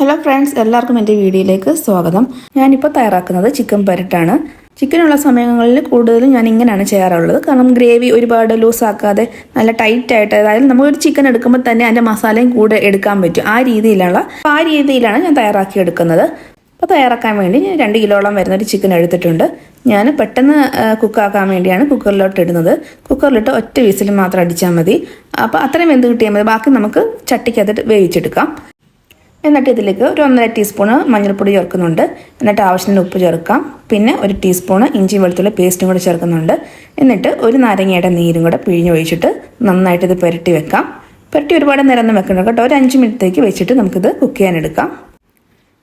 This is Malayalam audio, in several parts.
ഹലോ ഫ്രണ്ട്സ്, എല്ലാവർക്കും എൻ്റെ വീഡിയോയിലേക്ക് സ്വാഗതം. ഞാനിപ്പോൾ തയ്യാറാക്കുന്നത് ചിക്കൻ പെരട്ടാണ്. ചിക്കനുള്ള സമയങ്ങളിൽ കൂടുതലും ഞാൻ ഇങ്ങനെയാണ് ചെയ്യാറുള്ളത്. കാരണം ഗ്രേവി ഒരുപാട് ലൂസാക്കാതെ നല്ല ടൈറ്റായിട്ട്, അതായത് നമ്മളൊരു ചിക്കൻ എടുക്കുമ്പോൾ തന്നെ അതിൻ്റെ മസാലയും കൂടെ എടുക്കാൻ പറ്റും. ആ രീതിയിലാണ് ഞാൻ തയ്യാറാക്കി എടുക്കുന്നത്. അപ്പോൾ തയ്യാറാക്കാൻ വേണ്ടി ഞാൻ 2 കിലോളം വരുന്നൊരു ചിക്കൻ എടുത്തിട്ടുണ്ട്. ഞാൻ പെട്ടെന്ന് കുക്കാക്കാൻ വേണ്ടിയാണ് കുക്കറിലോട്ട് ഇടുന്നത്. കുക്കറിലിട്ട് ഒറ്റ വിസിൽ മാത്രം അടിച്ചാൽ മതി. അപ്പോൾ അത്രയും വെന്ത് കിട്ടിയാൽ മതി. ബാക്കി നമുക്ക് ചട്ടിക്കകത്ത് വേവിച്ചെടുക്കാം. എന്നിട്ട് ഇതിലേക്ക് ഒരു 1.5 ടീസ്പൂണ് മഞ്ഞൾപ്പൊടി ചേർക്കുന്നുണ്ട്. എന്നിട്ട് ആവശ്യത്തിന് ഉപ്പ് ചേർക്കാം. പിന്നെ 1 ടീസ്പൂണ് ഇഞ്ചി വെളുത്തുള്ളി പേസ്റ്റും കൂടെ ചേർക്കുന്നുണ്ട്. എന്നിട്ട് ഒരു നാരങ്ങയുടെ നീരും കൂടെ പിഴിഞ്ഞൊഴിച്ചിട്ട് നന്നായിട്ട് ഇത് പുരട്ടി വെക്കാം. പുരട്ടി ഒരുപാട് നേരം വെക്കണം കേട്ടോ. ഒരു 5 മിനിറ്റത്തേക്ക് വെച്ചിട്ട് നമുക്കിത് കുക്ക് ചെയ്യാനെടുക്കാം.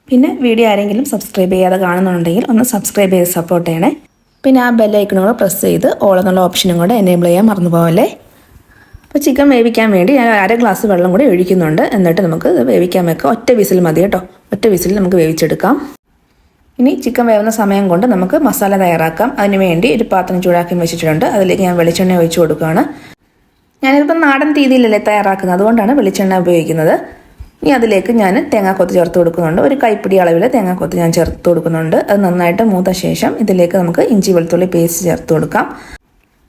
പിന്നെ വീഡിയോ ആരെങ്കിലും സബ്സ്ക്രൈബ് ചെയ്യാതെ കാണുന്നുണ്ടെങ്കിൽ ഒന്ന് സബ്സ്ക്രൈബ് ചെയ്ത് സപ്പോർട്ട് ചെയ്യണേ. പിന്നെ ആ ബെല്ലൈക്കണും കൂടെ പ്രസ് ചെയ്ത് ഓൾ എന്നുള്ള ഓപ്ഷനും കൂടെ എനേബിൾ ചെയ്യാൻ മറന്നു പോകല്ലേ. അപ്പോൾ ചിക്കൻ വേവിക്കാൻ വേണ്ടി ഞാൻ 1/2 ഗ്ലാസ് വെള്ളം കൂടി ഒഴിക്കുന്നുണ്ട്. എന്നിട്ട് നമുക്ക് വേവിക്കാൻ വെക്കാം. ഒറ്റ വിസിൽ മതി കേട്ടോ. ഒറ്റ വിസിൽ നമുക്ക് വേവിച്ചെടുക്കാം. ഇനി ചിക്കൻ വേവുന്ന സമയം കൊണ്ട് നമുക്ക് മസാല തയ്യാറാക്കാം. അതിന് വേണ്ടി ഒരു പാത്രം ചൂടാക്കി വെച്ചിട്ടുണ്ട്. അതിലേക്ക് ഞാൻ വെളിച്ചെണ്ണ ഒഴിച്ച് കൊടുക്കുകയാണ്. ഞാനിതിപ്പോൾ നാടൻ രീതിയിലല്ലേ തയ്യാറാക്കുന്നത്, അതുകൊണ്ടാണ് വെളിച്ചെണ്ണ ഉപയോഗിക്കുന്നത്. ഇനി അതിലേക്ക് ഞാൻ തേങ്ങാക്കൊത്ത് ചേർത്ത് കൊടുക്കുന്നുണ്ട്. ഒരു കൈപ്പിടി അളവിൽ തേങ്ങാക്കൊത്ത് ഞാൻ ചേർത്ത് കൊടുക്കുന്നുണ്ട്. അത് നന്നായിട്ട് മൂത്ത ശേഷം ഇതിലേക്ക് നമുക്ക് ഇഞ്ചി വെളുത്തുള്ളി പേസ്റ്റ് ചേർത്ത് കൊടുക്കാം.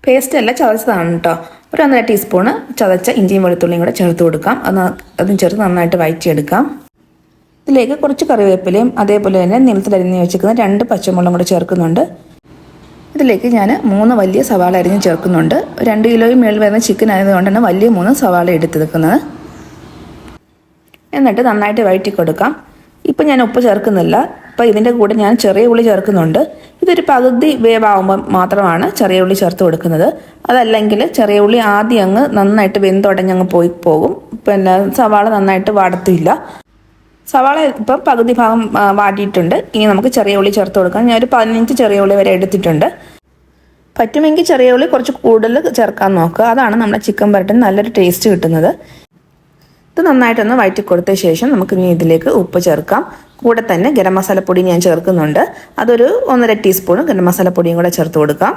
പേസ്റ്റ് അല്ല, ചതച്ചതാണ് കേട്ടോ. ഒരു 1.5 ടീസ്പൂണ് ചതച്ച ഇഞ്ചിയും വെളുത്തുള്ളിയും കൂടെ ചേർത്ത് കൊടുക്കാം. അതും ചേർത്ത് നന്നായിട്ട് വഴറ്റിയെടുക്കാം. ഇതിലേക്ക് കുറച്ച് കറിവേപ്പിലയും അതേപോലെ തന്നെ നീളത്തിലരിഞ്ഞ് വെച്ചിരിക്കുന്ന 2 പച്ചമുളകും കൂടെ ചേർക്കുന്നുണ്ട്. ഇതിലേക്ക് ഞാൻ 3 വലിയ സവാള അരിഞ്ഞ് ചേർക്കുന്നുണ്ട്. 2 കിലോയും മേളിൽ വരുന്ന ചിക്കൻ ആയതുകൊണ്ടാണ് വലിയ 3 സവാള എടുത്തെടുക്കുന്നത്. എന്നിട്ട് നന്നായിട്ട് വഴറ്റി കൊടുക്കാം. ഇപ്പം ഞാൻ ഉപ്പ് ചേർക്കുന്നില്ല. അപ്പോൾ ഇതിൻ്റെ കൂടെ ഞാൻ ചെറിയ ഉള്ളി ചേർക്കുന്നുണ്ട്. ഇതൊരു പകുതി വേവാകുമ്പോൾ മാത്രമാണ് ചെറിയ ഉള്ളി ചേർത്ത് കൊടുക്കുന്നത്. അതല്ലെങ്കിൽ ചെറിയ ഉള്ളി ആദ്യം അങ്ങ് നന്നായിട്ട് വെന്തുടഞ്ഞങ്ങ് പോകും. പിന്നെ സവാള നന്നായിട്ട് വാടത്തില്ല. സവാള ഇപ്പം പകുതി ഭാഗം വാടിയിട്ടുണ്ട്. ഇനി നമുക്ക് ചെറിയ ഉള്ളി ചേർത്ത് കൊടുക്കാം. ഞാനൊരു 15 ചെറിയ ഉള്ളി വരെ എടുത്തിട്ടുണ്ട്. പറ്റുമെങ്കിൽ ചെറിയ ഉള്ളി കുറച്ച് കൂടുതൽ ചേർക്കാൻ നോക്കുക. അതാണ് നമ്മുടെ ചിക്കൻ പെരട്ടിന് നല്ലൊരു ടേസ്റ്റ് കിട്ടുന്നത്. ഇത് നന്നായിട്ടൊന്ന് വഴറ്റി കൊടുത്ത ശേഷം നമുക്ക് ഇനി ഇതിലേക്ക് ഉപ്പ് ചേർക്കാം. കൂടെ തന്നെ ഗരം മസാലപ്പൊടി ഞാൻ ചേർക്കുന്നുണ്ട്. അതൊരു 1.5 ടീസ്പൂൺ ഗരം മസാലപ്പൊടിയും കൂടെ ചേർത്ത് കൊടുക്കാം.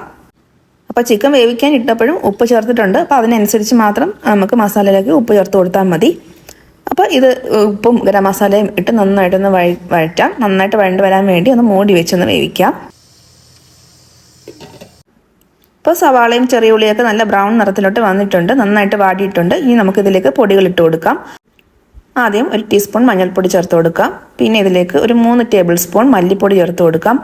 അപ്പോൾ ചിക്കൻ വേവിക്കാൻ ഇട്ടപ്പോഴും ഉപ്പ് ചേർത്തിട്ടുണ്ട്. അപ്പോൾ അതിനനുസരിച്ച് മാത്രം നമുക്ക് മസാലയിലേക്ക് ഉപ്പ് ചേർത്ത് കൊടുത്താൽ മതി. അപ്പോൾ ഇത് ഉപ്പും ഗരം മസാലയും ഇട്ട് നന്നായിട്ടൊന്ന് വഴറ്റാം. നന്നായിട്ട് വഴണ്ട് വരാൻ വേണ്ടി ഒന്ന് മൂടി വെച്ചൊന്ന് വേവിക്കാം. ഇപ്പോൾ സവാളയും ചെറിയ ഉള്ളിയൊക്കെ നല്ല ബ്രൗൺ നിറത്തിലോട്ട് വന്നിട്ടുണ്ട്. നന്നായിട്ട് വാടിയിട്ടുണ്ട്. ഇനി നമുക്കിതിലേക്ക് പൊടികൾ ഇട്ട് കൊടുക്കാം. ആദ്യം 1 ടീസ്പൂൺ മഞ്ഞൾപ്പൊടി ചേർത്ത് കൊടുക്കാം. പിന്നെ ഇതിലേക്ക് ഒരു 3 ടേബിൾ സ്പൂൺ മല്ലിപ്പൊടി ചേർത്ത് കൊടുക്കാം.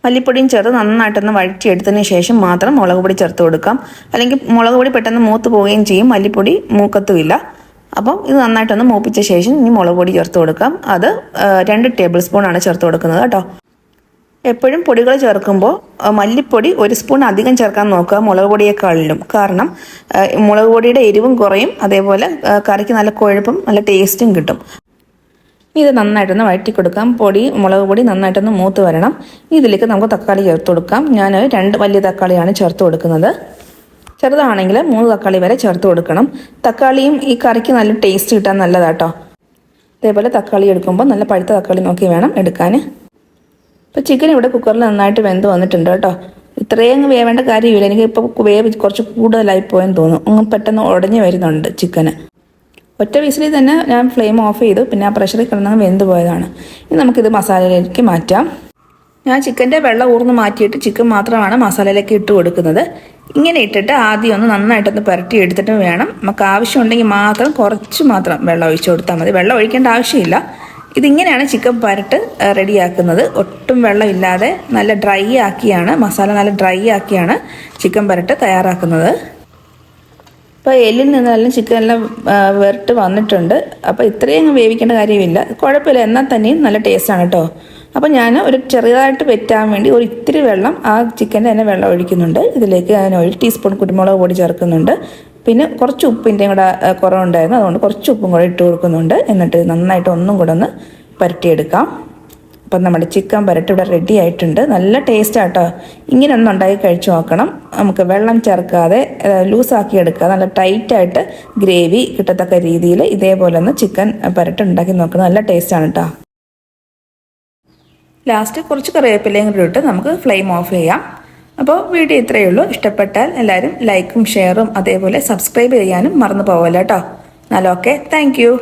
മല്ലിപ്പൊടിയും ചേർത്ത് നന്നായിട്ടൊന്ന് വഴറ്റിയെടുത്തതിന് ശേഷം മാത്രം മുളക് പൊടി ചേർത്ത് കൊടുക്കാം. അല്ലെങ്കിൽ മുളക് പൊടി പെട്ടെന്ന് മൂത്ത് പോവുകയും ചെയ്യും, മല്ലിപ്പൊടി മൂക്കത്തുമില്ല. അപ്പം ഇത് നന്നായിട്ടൊന്ന് മൂപ്പിച്ച ശേഷം ഇനി മുളക് പൊടി ചേർത്ത് കൊടുക്കാം. അത് 2 ടേബിൾ സ്പൂൺ ആണ് ചേർത്ത് കൊടുക്കുന്നത് കേട്ടോ. എപ്പോഴും പൊടികൾ ചേർക്കുമ്പോൾ മല്ലിപ്പൊടി 1 സ്പൂൺ അധികം ചേർക്കാൻ നോക്കുക മുളക് പൊടിയേക്കാളിലും. കാരണം മുളക് പൊടിയുടെ എരിവും കുറയും, അതേപോലെ കറിക്ക് നല്ല കൊഴുപ്പും നല്ല ടേസ്റ്റും കിട്ടും. ഇത് നന്നായിട്ടൊന്ന് വഴറ്റി കൊടുക്കാം. മുളക് പൊടി നന്നായിട്ടൊന്ന് മൂത്ത് വരണം. ഇതിലേക്ക് നമുക്ക് തക്കാളി ചേർത്ത് കൊടുക്കാം. ഞാൻ 2 വലിയ തക്കാളിയാണ് ചേർത്ത് കൊടുക്കുന്നത്. ചെറുതാണെങ്കിൽ 3 തക്കാളി വരെ ചേർത്ത് കൊടുക്കണം. തക്കാളിയും ഈ കറിക്ക് നല്ല ടേസ്റ്റ് കിട്ടാൻ നല്ലതാട്ടോ. അതേപോലെ തക്കാളി എടുക്കുമ്പോൾ നല്ല പഴുത്ത തക്കാളി നോക്കി വേണം എടുക്കാൻ. ഇപ്പോൾ ചിക്കൻ ഇവിടെ കുക്കറിൽ നന്നായിട്ട് വെന്ത് വന്നിട്ടുണ്ട് കേട്ടോ. ഇത്രയും വേവേണ്ട കാര്യമില്ല. എനിക്ക് ഇപ്പോൾ വേവ് കുറച്ച് കൂടുതലായി പോയെന്ന് തോന്നുന്നു. പെട്ടെന്ന് ഉടഞ്ഞു വരുന്നുണ്ട് ചിക്കന്. ഒറ്റ വിസിലിൽ തന്നെ ഞാൻ ഫ്ലെയിം ഓഫ് ചെയ്തു. പിന്നെ ആ പ്രഷറിൽ കിടന്നങ്ങ് വെന്ത് പോയതാണ്. ഇനി നമുക്കിത് മസാലയിലേക്ക് മാറ്റാം. ഞാൻ ചിക്കൻ്റെ വെള്ളം ഊർന്ന് മാറ്റിയിട്ട് ചിക്കൻ മാത്രമാണ് മസാലയിലേക്ക് ഇട്ട് കൊടുക്കുന്നത്. ഇങ്ങനെ ഇട്ടിട്ട് ആദ്യം ഒന്ന് നന്നായിട്ടൊന്ന് പുരട്ടി എടുത്തിട്ട് വേണം. നമുക്ക് ആവശ്യമുണ്ടെങ്കിൽ മാത്രം കുറച്ച് മാത്രം വെള്ളം ഒഴിച്ചു കൊടുത്താൽ മതി. വെള്ളം ഒഴിക്കേണ്ട ആവശ്യമില്ല. ഇതിങ്ങനെയാണ് ചിക്കൻ പെരട്ട് റെഡിയാക്കുന്നത്. ഒട്ടും വെള്ളമില്ലാതെ നല്ല ഡ്രൈ ആക്കിയാണ്, മസാല നല്ല ഡ്രൈ ആക്കിയാണ് ചിക്കൻ പെരട്ട് തയ്യാറാക്കുന്നത്. ഇപ്പോൾ എല്ലിൽ നിന്നെല്ലാം ചിക്കനെല്ലാം വെറിട്ട് വന്നിട്ടുണ്ട്. അപ്പോൾ ഇത്രയും വേവിക്കേണ്ട കാര്യമില്ല, കുഴപ്പമില്ല. എന്നാൽ തന്നെയും നല്ല ടേസ്റ്റാണ് കേട്ടോ. അപ്പോൾ ഞാൻ ഒരു ചെറുതായിട്ട് വെറ്റാൻ വേണ്ടി ഒരു ഇത്തിരി വെള്ളം ആ ചിക്കൻ്റെ തന്നെ വെള്ളം ഒഴിക്കുന്നുണ്ട്. ഇതിലേക്ക് ഞാൻ 1 ടീസ്പൂൺ കുരുമുളക് പൊടി ചേർക്കുന്നുണ്ട്. പിന്നെ കുറച്ച് ഉപ്പിൻ്റെയും കൂടെ കുറവുണ്ടായിരുന്നു, അതുകൊണ്ട് കുറച്ച് ഉപ്പും കൂടെ ഇട്ട് കൊടുക്കുന്നുണ്ട്. എന്നിട്ട് നന്നായിട്ട് ഒന്നും കൂടെ ഒന്ന് പുരട്ടിയെടുക്കാം. അപ്പം നമ്മുടെ ചിക്കൻ പെരട്ട് ഇവിടെ റെഡി ആയിട്ടുണ്ട്. നല്ല ടേസ്റ്റാട്ടോ. ഇങ്ങനെ ഒന്ന് ഉണ്ടാക്കി കഴിച്ചു നോക്കണം. നമുക്ക് വെള്ളം ചേർക്കാതെ ലൂസാക്കി എടുക്കുക. നല്ല ടൈറ്റായിട്ട് ഗ്രേവി കിട്ടത്തക്ക രീതിയിൽ ഇതേപോലെ ഒന്ന് ചിക്കൻ പെരട്ട് ഉണ്ടാക്കി നോക്കണം. നല്ല ടേസ്റ്റാണ് കേട്ടോ. ലാസ്റ്റ് കുറച്ച് കറിവേപ്പിലയും കൂടി ഇട്ട് നമുക്ക് ഫ്ലെയിം ഓഫ് ചെയ്യാം. അപ്പോൾ വീഡിയോ ഇത്രയേ ഉള്ളൂ. ഇഷ്ടപ്പെട്ടാൽ എല്ലാവരും ലൈക്കും ഷെയറും അതേപോലെ സബ്സ്ക്രൈബ് ചെയ്യാനും മറന്നു പോകല്ലോ കേട്ടോ. എന്നാൽ ഓക്കെ, താങ്ക് യു.